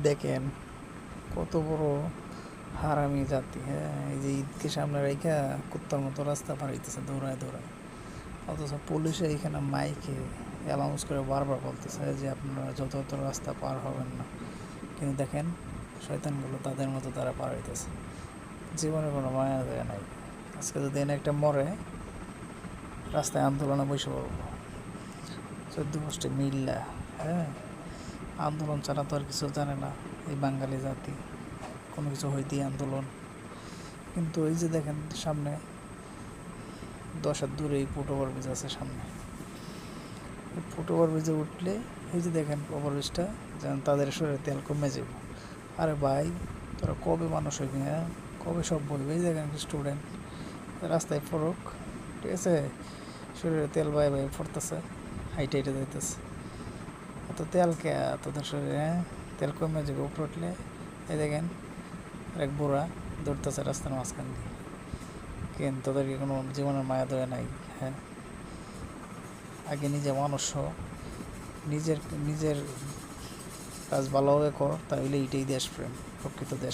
দেখেন কত বড় হারামি জাতি। হ্যাঁ, এই যে ঈদকে সামনে রেখা কুত্তার মতো রাস্তা পার হইতেছে দৌড়ায় দৌড়ায়, অথচ পুলিশে এখানে মাইকে অ্যানাউন্স করে বারবার বলতেছে যে আপনারা যত যত রাস্তা পার হবেন না। কিন্তু দেখেন শয়তানগুলো তাদের মতো তারা পার হইতেছে, জীবনে কোনো মায়া দয়া নাই। আজকে যদি এনে একটা মরে, রাস্তায় আন্দোলনে বসে পড়বো 14 গোষ্ঠী মিল্লা। হ্যাঁ, আন্দোলন ছাড়া তো আর কিছু জানে না এই বাঙালি জাতি, কোনো কিছু হইতেই আন্দোলন। কিন্তু এই যে দেখেন সামনে 10 হাত দূরে এই ফুট ওভারব্রিজ আছে সামনে, এই ফুট ওভারব্রিজে উঠলে এই যে দেখেন ওভারব্রিজটা যেন তাদের শরীরে তেল কমে যাবে। আরে ভাই, তোরা কবে মানুষ হইবি? হ্যাঁ, কবে সব বলবে? এই দেখেন স্টুডেন্ট রাস্তায় পড়ুক, ঠিক আছে, শরীরে তেল বাই বাই পড়তেছে, হাইটে হাইটে যাইতেছে। এত তেল কে তোদের শরীরে? হ্যাঁ, তেল কমে যাবে উপরে উঠলে। এই দেখেন এক বুড়া দৌড়তেছে রাস্তার মাঝখান দিয়ে। কেন তোদেরকে কোনো জীবনের মায়া দয়া নাই? হ্যাঁ, আগে নিজে মানুষ হ, নিজের নিজের কাজ ভালোভাবে কর, তাহলে এইটাই দেশপ্রেম, প্রকৃত দেশ।